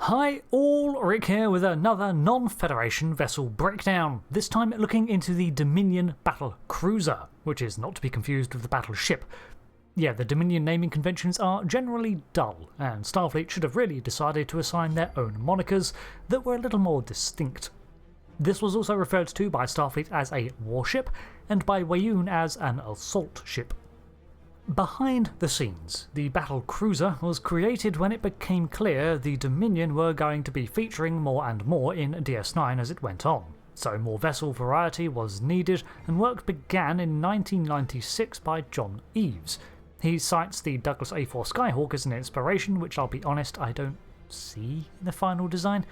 Hi all, Rick here with another non-Federation vessel breakdown, this time looking into the Dominion Battle Cruiser, which is not to be confused with the battleship. Yeah, the Dominion naming conventions are generally dull, and Starfleet should have really decided to assign their own monikers that were a little more distinct. This was also referred to by Starfleet as a warship, and by Weyoun as an assault ship. Behind the scenes, the Battle Cruiser was created when it became clear the Dominion were going to be featuring more and more in DS9 as it went on, so more vessel variety was needed, and work began in 1996 by John Eaves. He cites the Douglas A4 Skyhawk as an inspiration, which I'll be honest I don't see in the final design.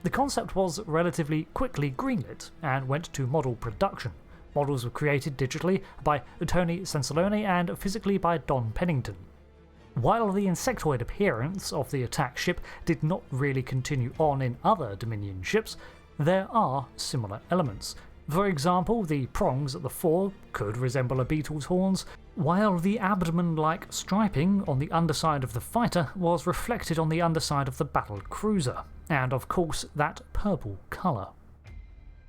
The concept was relatively quickly greenlit and went to model production. Models were created digitally by Tony Sensaloni and physically by Don Pennington. While the insectoid appearance of the attack ship did not really continue on in other Dominion ships, there are similar elements. For example, the prongs at the fore could resemble a beetle's horns, while the abdomen-like striping on the underside of the fighter was reflected on the underside of the battle cruiser, and of course that purple colour.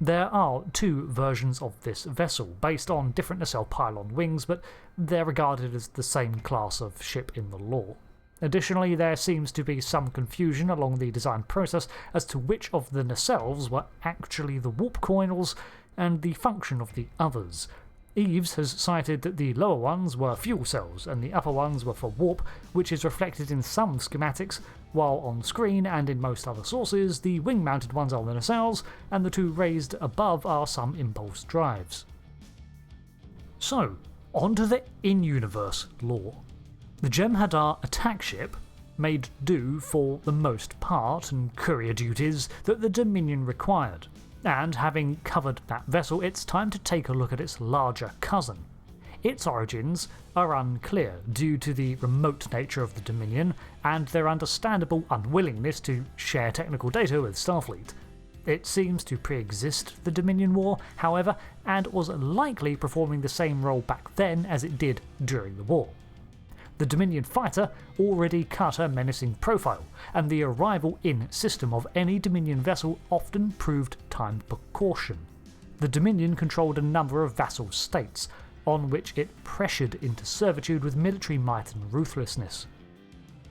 There are two versions of this vessel, based on different nacelle pylon wings, but they're regarded as the same class of ship in the lore. Additionally, there seems to be some confusion along the design process as to which of the nacelles were actually the warp coils and the function of the others. Eaves has cited that the lower ones were fuel cells and the upper ones were for warp, which is reflected in some schematics, while on screen and in most other sources the wing-mounted ones are the nacelles and the two raised above are some impulse drives. So, onto the in-universe lore. The Jem'hadar attack ship made do for the most part and courier duties that the Dominion required. And having covered that vessel, it's time to take a look at its larger cousin. Its origins are unclear due to the remote nature of the Dominion and their understandable unwillingness to share technical data with Starfleet. It seems to pre-exist the Dominion War, however, and was likely performing the same role back then as it did during the war. The Dominion fighter already cut a menacing profile, and the arrival in system of any Dominion vessel often proved time precaution. The Dominion controlled a number of vassal states, on which it pressured into servitude with military might and ruthlessness.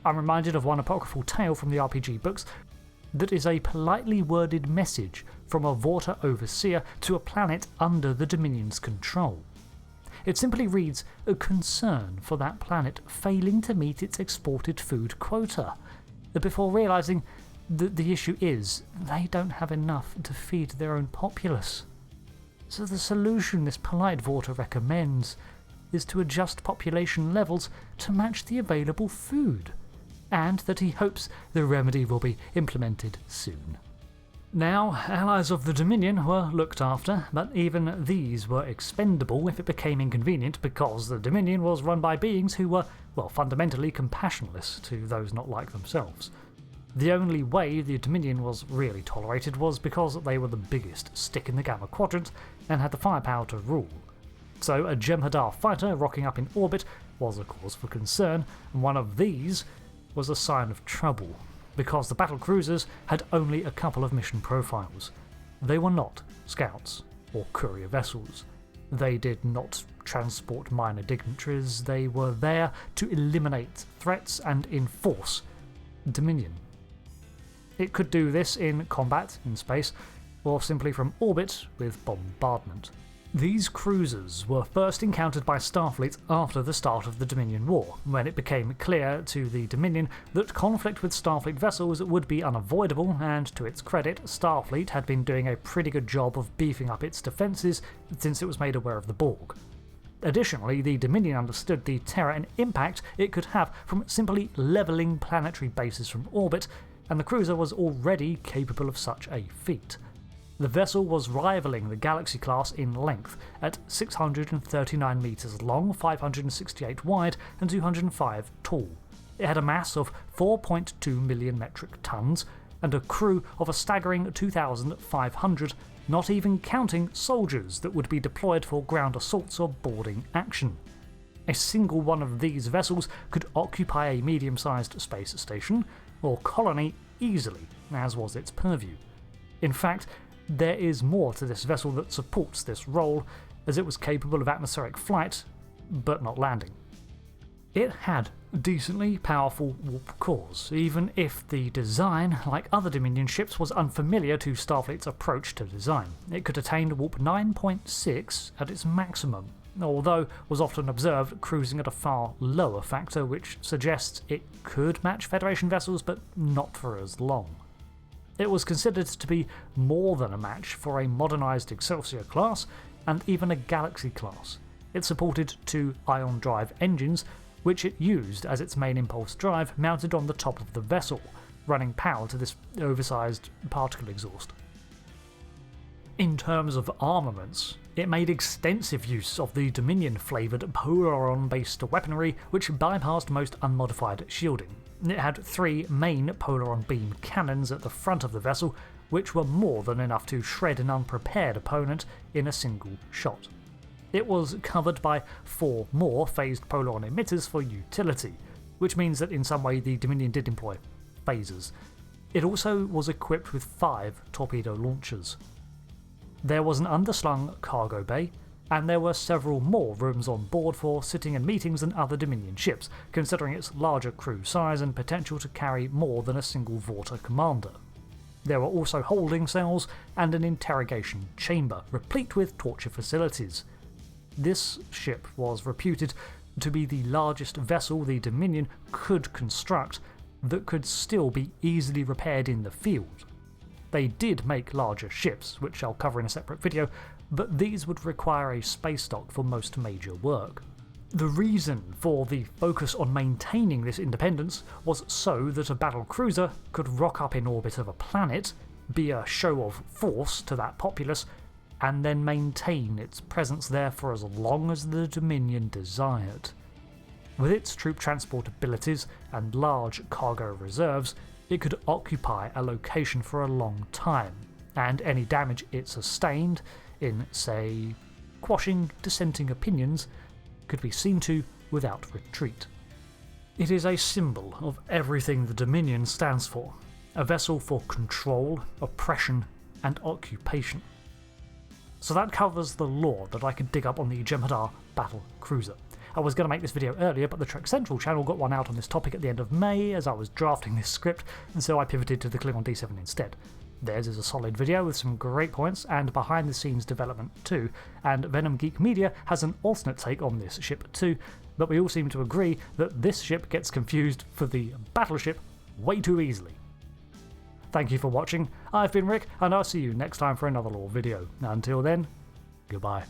I'm reminded of one apocryphal tale from the RPG books that is a politely worded message from a Vorta overseer to a planet under the Dominion's control. It simply reads, a concern for that planet failing to meet its exported food quota, before realising that the issue is they don't have enough to feed their own populace. So the solution this polite Vorta recommends is to adjust population levels to match the available food, and that he hopes the remedy will be implemented soon. Now, allies of the Dominion were looked after, but even these were expendable if it became inconvenient because the Dominion was run by beings who were, well, fundamentally compassionless to those not like themselves. The only way the Dominion was really tolerated was because they were the biggest stick in the Gamma Quadrant and had the firepower to rule. So a Jem'hadar fighter rocking up in orbit was a cause for concern, and one of these was a sign of trouble, because the battle cruisers had only a couple of mission profiles. They were not scouts or courier vessels. They did not transport minor dignitaries, they were there to eliminate threats and enforce Dominion. It could do this in combat in space, or simply from orbit with bombardment. These cruisers were first encountered by Starfleet after the start of the Dominion War, when it became clear to the Dominion that conflict with Starfleet vessels would be unavoidable, and to its credit, Starfleet had been doing a pretty good job of beefing up its defences since it was made aware of the Borg. Additionally, the Dominion understood the terror and impact it could have from simply levelling planetary bases from orbit, and the cruiser was already capable of such a feat. The vessel was rivaling the Galaxy class in length, at 639 metres long, 568 wide, and 205 tall. It had a mass of 4.2 million metric tonnes, and a crew of a staggering 2,500, not even counting soldiers that would be deployed for ground assaults or boarding action. A single one of these vessels could occupy a medium-sized space station, or colony easily, as was its purview. In fact, there is more to this vessel that supports this role, as it was capable of atmospheric flight, but not landing. It had decently powerful warp cores, even if the design, like other Dominion ships, was unfamiliar to Starfleet's approach to design. It could attain warp 9.6 at its maximum, although was often observed cruising at a far lower factor, which suggests it could match Federation vessels, but not for as long. It was considered to be more than a match for a modernised Excelsior class and even a Galaxy class. It supported 2 ion drive engines, which it used as its main impulse drive mounted on the top of the vessel, running power to this oversized particle exhaust. In terms of armaments, it made extensive use of the Dominion-flavoured Polaron-based weaponry, which bypassed most unmodified shielding. It had 3 main Polaron beam cannons at the front of the vessel, which were more than enough to shred an unprepared opponent in a single shot. It was covered by 4 more phased Polaron emitters for utility, which means that in some way the Dominion did employ phasers. It also was equipped with 5 torpedo launchers. There was an underslung cargo bay, and there were several more rooms on board for sitting and meetings than other Dominion ships, considering its larger crew size and potential to carry more than a single Vorta commander. There were also holding cells and an interrogation chamber, replete with torture facilities. This ship was reputed to be the largest vessel the Dominion could construct that could still be easily repaired in the field. They did make larger ships, which I'll cover in a separate video, but these would require a space dock for most major work. The reason for the focus on maintaining this independence was so that a battle cruiser could rock up in orbit of a planet, be a show of force to that populace, and then maintain its presence there for as long as the Dominion desired. With its troop transport abilities and large cargo reserves, it could occupy a location for a long time, and any damage it sustained in, say, quashing dissenting opinions could be seen to without retreat. It is a symbol of everything the Dominion stands for, a vessel for control, oppression, and occupation. So that covers the lore that I could dig up on the Jem'hadar Battle Cruiser. I was going to make this video earlier, but the Trek Central channel got one out on this topic at the end of May as I was drafting this script, and so I pivoted to the Klingon D7 instead. Theirs is a solid video with some great points and behind the scenes development too, and Venom Geek Media has an alternate take on this ship too, but we all seem to agree that this ship gets confused for the battleship way too easily. Thank you for watching, I've been Rick, and I'll see you next time for another lore video. Until then, goodbye.